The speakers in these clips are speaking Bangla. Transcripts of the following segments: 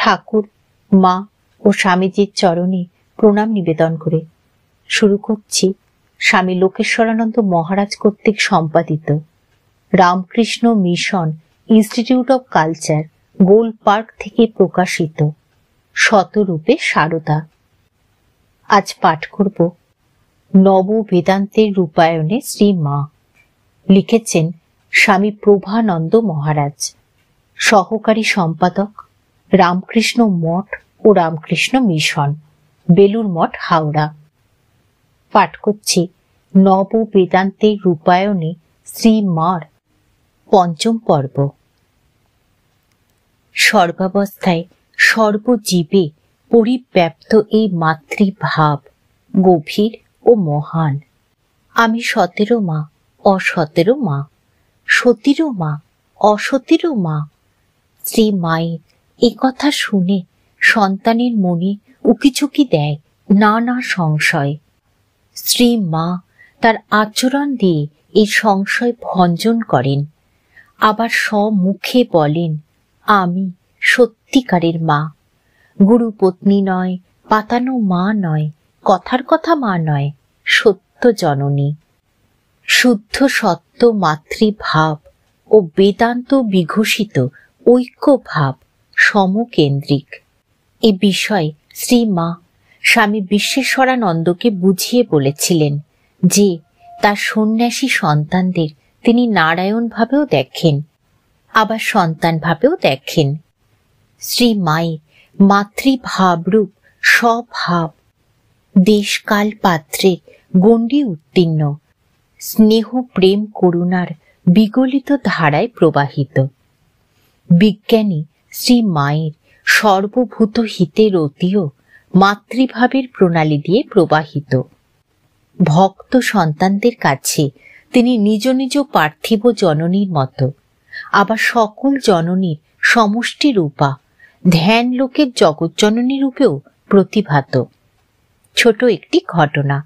ঠাকুর, মা ও স্বামীজির চরণে প্রণাম নিবেদন করে শুরু করছি স্বামী লোকেশ্বরানন্দ মহারাজ কর্তৃক সম্পাদিত Ramakrishna mission institute of culture, goal park থেকে প্রকাশিত শতরূপে সারদা। আজ পাঠ করব নব বেদান্তের রূপায়ণে শ্রী মা। লিখেছেন স্বামী প্রভানন্দ মহারাজ, সহকারী সম্পাদক, রামকৃষ্ণ মঠ ও রামকৃষ্ণ মিশন, বেলুর মঠ, হাওড়া। পাঠ করছি নব বেদান্তের রূপায়ণে শ্রী মার পঞ্চম পর্ব। সর্বাবস্থায় সর্বজীবে পরিব্যাপ্ত এই মাতৃভাব গভীর ও মহান। আমি সতেরো মা, অসতেরো মা, সতীরও মা, অসতীরও মা। শ্রী মায়ের এ কথা শুনে সন্তানের মনে উকিঝুঁকি দেয় নানা সংশয়। শ্রী মা তার আচরণ দিয়ে এই সংশয় ভঞ্জন করেন, আবার স্বমুখে বলেন, আমি সত্যিকারের মা। গুরু পত্নী নয়, পাতানো মা নয়, কথার কথা মা নয়, সত্য জননী। শুদ্ধ সত্য মাতৃভাব ও বেদান্ত বিঘোষিত ঐক্যভাব সমকেন্দ্রিক। এ বিষয়ে শ্রী মা স্বামী বিশ্বেশ্বরানন্দকে বুঝিয়ে বলেছিলেন যে তার সন্ন্যাসী সন্তানদের তিনি নারায়ণ ভাবেও দেখেন, আবার সন্তান ভাবেও দেখেন। শ্রী মায়ের মাতৃভাবরূপ স্বভাব দেশকাল পাত্রের গণ্ডি উত্তীর্ণ, স্নেহ প্রেম করুণার বিগলিত ধারায় প্রবাহিত। বিজ্ঞানী শ্রী মায়ের সর্বভূত হিতের অতীয় মাতৃভাবের প্রণালী দিয়ে প্রবাহিত। ভক্ত সন্তানদের কাছে তিনি নিজ নিজ পার্থিব জননীর মতো, আবার সকল জননীর সমষ্টি রূপা ধ্যান লোকের জগৎ জননী রূপেও প্রতিভাত। ছোট একটি ঘটনা।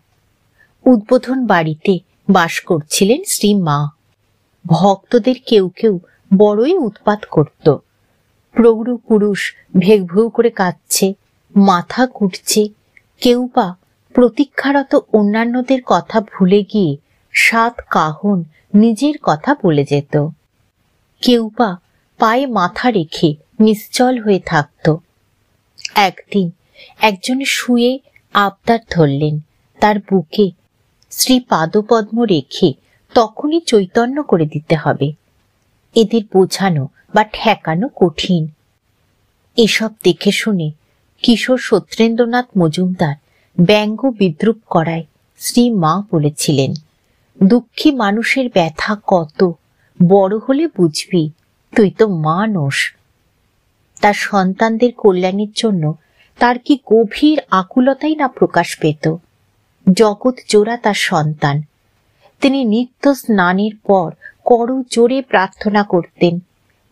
উদ্বোধন বাড়িতে বাস করছিলেন শ্রী মা। ভক্তদের কেউ কেউ বড়ই উৎপাত করত। প্রৌঢ় পুরুষ ভেউ ভেউ করে কাঁদছে, মাথা কুটছে, কেউ বা প্রতীক্ষারত অন্যান্যদের কথা ভুলে গিয়ে সাত কাহন নিজের কথা বলে যেত। কেউ বা পায়ে মাথা রেখে নিশ্চল হয়ে থাকত। একদিন একজন শুয়ে আবদার ধরলেন, তার বুকে শ্রী পাদপদ্ম রেখে তখনই চৈতন্য করে দিতে হবে। এদের বোঝানো বা ঠেকানো কঠিন। এসব দেখে শুনে কিশোর সত্যেন্দ্রনাথ মজুমদার ব্যঙ্গ বিদ্রুপ করায় শ্রী মা বলেছিলেন, দুঃখী মানুষের ব্যথা কত, বড় হলে বুঝবি, তুই তো মানুষ। তার সন্তানদের কল্যাণের জন্য তার কি গভীর আকুলতাই না প্রকাশ পেত। জগৎ জোড়া তার সন্তান। তিনি নিত্য স্নানের পর করজোড়ে প্রার্থনা করতেন,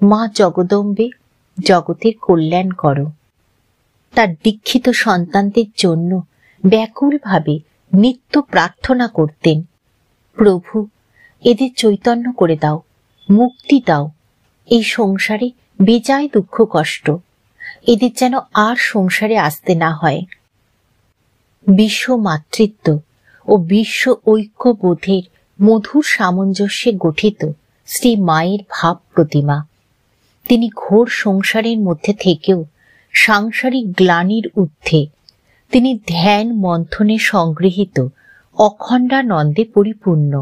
মা জগদম্বে, জগতের কল্যাণ করো। তার দীক্ষিত সন্তানদের জন্য ব্যাকুলভাবে নিত্য প্রার্থনা করতেন, প্রভু এদের চৈতন্য করে দাও, মুক্তি দাও। এই সংসারে বেজায় দুঃখ কষ্ট, এদের যেন আর সংসারে আসতে না হয়। বিশ্ব মাতৃত্ব ও বিশ্ব ঐক্যবোধের মধুর সামঞ্জস্যে গঠিত শ্রী মায়ের ভাব প্রতিমা। তিনি ঘোর সংসারের মধ্যে থেকেও সাংসারিক গ্লানির ঊর্ধ্বে তিনি ধ্যান মন্থনে সংগৃহীত অখণ্ডানন্দে পরিপূর্ণ।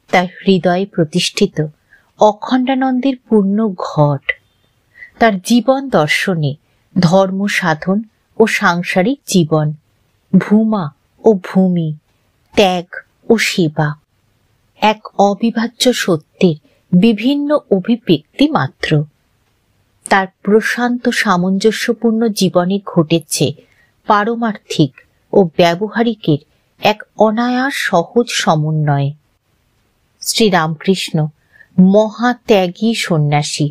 তার হৃদয়ে প্রতিষ্ঠিত অখণ্ডানন্দের পূর্ণ ঘট। তার জীবন দর্শনে ধর্ম সাধন ও সাংসারিক জীবন, ভূমা ও ভূমি, ত্যাগ ও সেবা এক অবিভাজ্য সত্যের বিভিন্ন অভিব্যক্তি মাত্র। তার প্রশান্ত সামঞ্জস্যপূর্ণ জীবনে ঘটেছে পারমার্থিক ও ব্যবহারিকের এক অনায়াস সহজ সমন্বয়। শ্রীরামকৃষ্ণ মহাত্যাগী সন্ন্যাসী,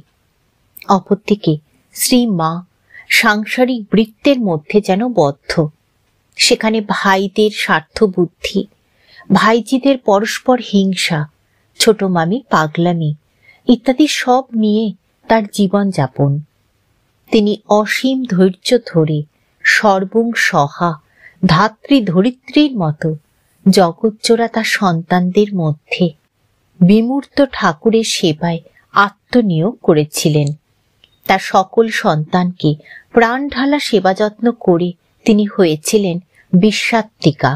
অপরদিকে শ্রী মা সাংসারিক বৃত্তের মধ্যে যেন বদ্ধ। সেখানে ভাইদের স্বার্থবুদ্ধি, ভাইজিদের পরস্পর হিংসা, ছোট মামি পাগলামি ইত্যাদি সব নিয়ে তার জীবন যাপন। তিনি অসীম ধৈর্য ধরে সর্বং সহা ধাত্রী ধরিত্রীর মতো জগৎজোড়া তার সন্তানদের মধ্যে বিমূর্ত ঠাকুরের সেবায় আত্মনিয়োগ করেছিলেন। তার সকল সন্তানকে প্রাণ ঢালা সেবা যত্ন করে তিনি হয়েছিলেন বিশ্বাত্মিকা।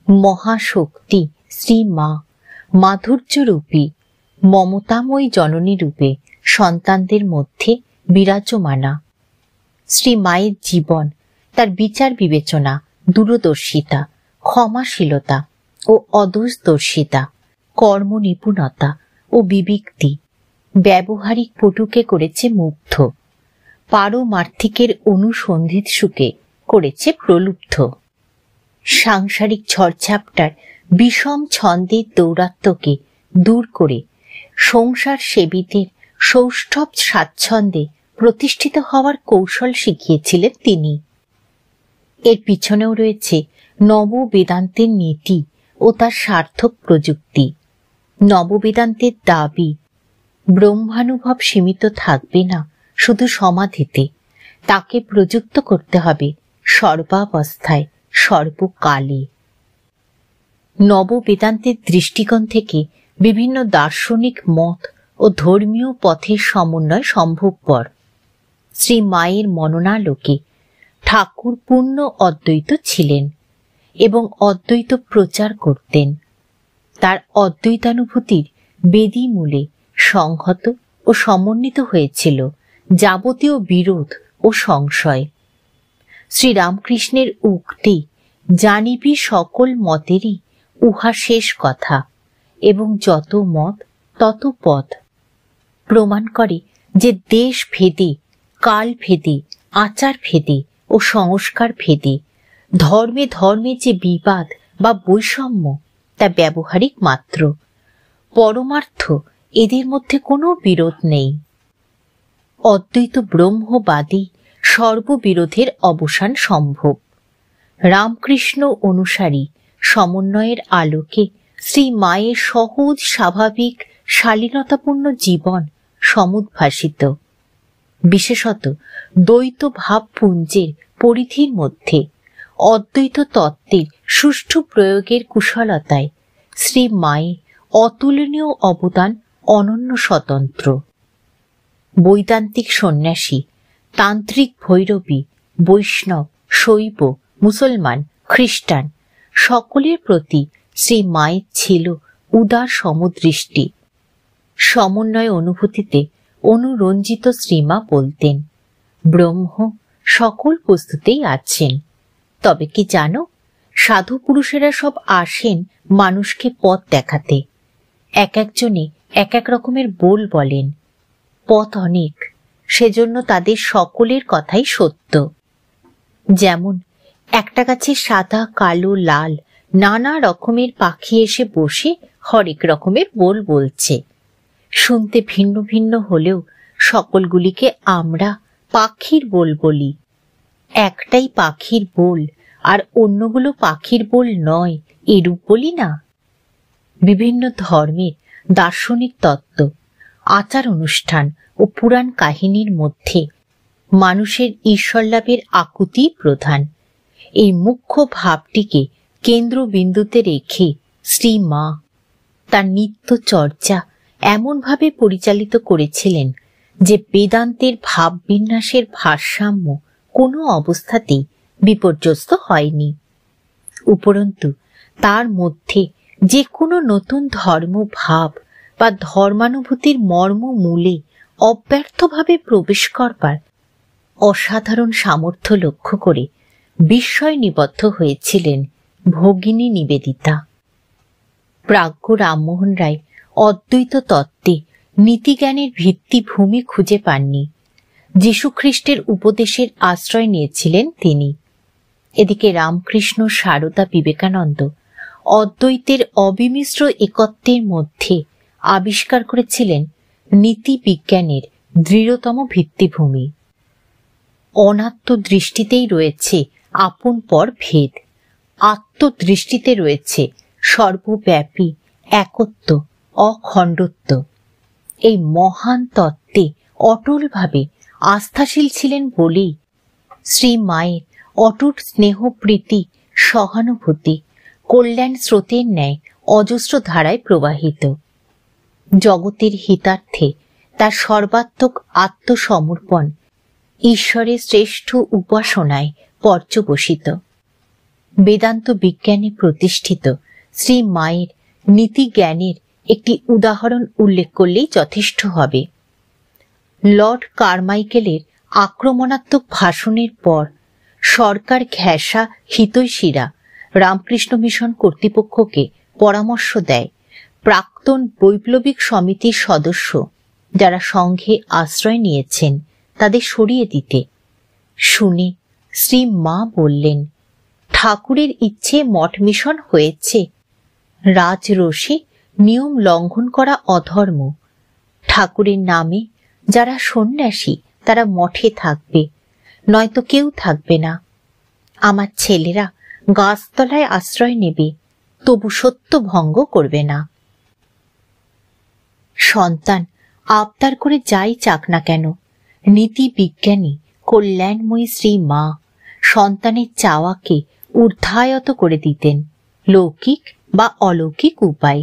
মহাশক্তি শ্রী মা মাধুর্যরূপী মমতাময়ী জননী রূপে সন্তানদের মধ্যে বিরাজমানা। শ্রী মায়ের জীবন, তার বিচার বিবেচনা, দূরদর্শিতা, ক্ষমাশীলতা ও অদোষদর্শিতা, কর্ম নিপুণতা ও বিবিক্তি ব্যবহারিক পটুকে করেছে মুগ্ধ, পারমার্থিকের অনুসন্ধিৎসুকে করেছে প্রলুব্ধ। সাংসারিক ঝড়ঝাপটার বিষম ছন্দের দৌরাত্ম্যকে দূর করে সংসার সেবীদের সৌষ্ঠব স্বাচ্ছন্দ্যে প্রতিষ্ঠিত হওয়ার কৌশল শিখিয়েছিলেন তিনি। এর পিছনেও রয়েছে নববেদান্তের নীতি ও তার সার্থক প্রযুক্তি। নববেদান্তের দাবি ব্রহ্মানুভব সীমিত থাকবে না শুধু সমাধিতে, তাকে প্রযুক্ত করতে হবে সর্বাবস্থায় সর্বকালে। নববেদান্তের দৃষ্টিকোণ থেকে বিভিন্ন দার্শনিক মত ও ধর্মীয় পথের সমন্বয় সম্ভবপর। শ্রী মায়ের মননালোকে ঠাকুর পূর্ণ অদ্বৈত ছিলেন এবং অদ্বৈত প্রচার করতেন। তার অদ্বৈতানুভূতির বেদী মূলে সংহত ও সমন্বিত হয়েছিল যাবতীয় বিরোধ ও সংশয়। শ্রীরামকৃষ্ণের উক্তি জানিবি সকল মতেরই উহা শেষ কথা এবং যত মত তত পথ প্রমাণ করে যে দেশ ভেদে, কাল ভেদে, আচার ভেদে ও সংস্কার ভেদে ধর্মে ধর্মে যে বিবাদ বা বৈষম্য তা ব্যবহারিক মাত্র। পরমার্থ এদের মধ্যে কোনো বিরোধ নেই। অদ্বৈত ব্রহ্মবাদী সর্ববিরোধের অবসান সম্ভব। রামকৃষ্ণ অনুসারী সমন্বয়ের আলোকে শ্রী মায়ের সহজ স্বাভাবিক শালীনতাপূর্ণ জীবন সমুদ্ভাসিত। বিশেষত দ্বৈত ভাবপুঞ্জের পরিধির মধ্যে অদ্বৈত তত্ত্বের সুষ্ঠু প্রয়োগের কুশলতায় শ্রী মায়ের অতুলনীয় অবদান অনন্য স্বতন্ত্র। বৈদান্তিক সন্ন্যাসী, তান্ত্রিক ভৈরবী, বৈষ্ণব, শৈব, মুসলমান, খ্রিস্টান সকলের প্রতি শ্রী মায়ের ছিল উদার সমদৃষ্টি। সমন্বয় অনুভূতিতে অনুরঞ্জিত শ্রীমা বলতেন, ব্রহ্ম সকল বস্তুতেই আছেন। তবে কি জানো, সাধু পুরুষেরা সব আসেন মানুষকে পথ দেখাতে। এক একজনে এক এক রকমের বলেন। পথ অনেক, সেজন্য তাদের সকলের কথাই সত্য। যেমন একটা গাছে সাদা, কালো, লাল নানা রকমের পাখি এসে বসে হরেক রকমের বলছে। শুনতে ভিন্ন ভিন্ন হলেও সকলগুলিকে আমরা পাখির বলি। একটাই পাখির বোল আর অন্যগুলো পাখির বোল নয়, এরূপ বলি না। বিভিন্ন ধর্মের দার্শনিক তত্ত্ব, আচার অনুষ্ঠান ও পুরাণ কাহিনীর মধ্যে মানুষের ঈশ্বরলাভের আকুতি প্রধান। এই মুখ্য ভাবটিকে কেন্দ্রবিন্দুতে রেখে শ্রী মা তার নিত্য চর্চা এমনভাবে পরিচালিত করেছিলেন যে বেদান্তের ভাববিন্যাসের ভারসাম্য কোনো অবস্থাতেই বিপর্যস্ত হয়নি। উপরন্তু তার মধ্যে যে কোনো নতুন ধর্ম ভাব বা ধর্মানুভূতির মর্ম মূলে অব্যর্থভাবে প্রবেশ করবার অসাধারণ সামর্থ্য লক্ষ্য করে বিস্ময় নিবদ্ধ হয়েছিলেন ভগিনী নিবেদিতা। প্রাজ্ঞ রামমোহন রায় অদ্বৈত তত্ত্বে নীতিজ্ঞানের ভিত্তিভূমি খুঁজে পাননি। যীশুখ্রিস্টের উপদেশের আশ্রয় নিয়েছিলেন তিনি। এদিকে রামকৃষ্ণ, সারদা, বিবেকানন্দ অদ্বৈতের অবিমিশ্র একত্বের মধ্যে আবিষ্কার করেছিলেন নীতি বিজ্ঞানের দৃঢ়তম ভিত্তিভূমি। অনাত্মদৃষ্টিতেই রয়েছে আপন পর ভেদ, আত্মদৃষ্টিতে রয়েছে সর্বব্যাপী একত্ব, অখণ্ডত্ব। এই মহান তত্ত্বে অটলভাবে আস্থাশীল ছিলেন বলেই শ্রী মায়ের অটুট স্নেহ, প্রীতি, সহানুভূতি কল্যাণ স্রোতের ন্যায় অজস্র ধারায় প্রবাহিত। জগতের হিতার্থে তার সর্বাত্মক আত্মসমর্পণ ঈশ্বরের শ্রেষ্ঠ উপাসনায় পর্যবসিত। বেদান্ত বিজ্ঞানে প্রতিষ্ঠিত শ্রী মায়ের নীতি জ্ঞানের একটি উদাহরণ উল্লেখ করলেই যথেষ্ট হবে। লর্ড কারমাইকেলের আক্রমণাত্মক ভাষণের পর সরকার ঘেঁষা হিতৈষীরা রামকৃষ্ণ মিশন কর্তৃপক্ষকে পরামর্শ দেয় প্রাক্তন বৈপ্লবিক সমিতির সদস্য যারা সংঘে আশ্রয় নিয়েছেন তাদের সরিয়ে দিতে। শুনে শ্রী মা বললেন, ঠাকুরের ইচ্ছে মঠ মিশন হয়েছে, রাজরোষে নিয়ম লঙ্ঘন করা অধর্ম। ঠাকুরের নামে যারা সন্ন্যাসী তারা মঠে থাকবে, নয়তো কেউ থাকবে না। আমার ছেলেরা গাছতলায় আশ্রয় নেবে, তবু সত্য ভঙ্গ করবে না। সন্তান আবদার করে যাই চাক না কেন, নীতি বিজ্ঞানী কল্যাণময়ী শ্রী মা সন্তানের চাওয়াকে ঊর্ধ্বায়ত করে দিতেন লৌকিক বা অলৌকিক উপায়।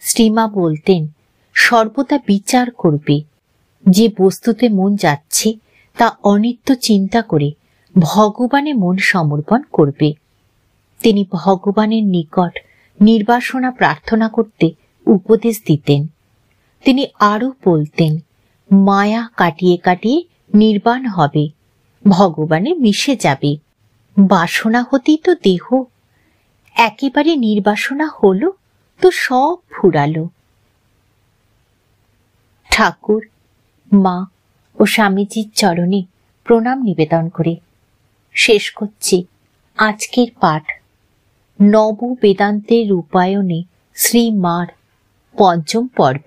শ্রীমা বলতেন, সর্বদা বিচার করবে, যে বস্তুতে মন যাচ্ছে তা অনিত্য চিন্তা করে ভগবানে মন সমর্পণ করবে। তিনি ভগবানের নিকট নির্বাসনা প্রার্থনা করতে উপদেশ দিতেন। তিনি আরো বলতেন, মায়া কাটিয়ে কাটিয়ে নির্বাণ হবে, ভগবানে মিশে যাবে। বাসনা হতেই তো দেহ, একেবারে নির্বাসনা হলো তো সব ফুরালো। ঠাকুর, মা ও স্বামীজির চরণে প্রণাম নিবেদন করে শেষ করছি আজকের পাঠ। নব বেদান্তের রূপায়ণে শ্রী মার ৫ম পর্ব।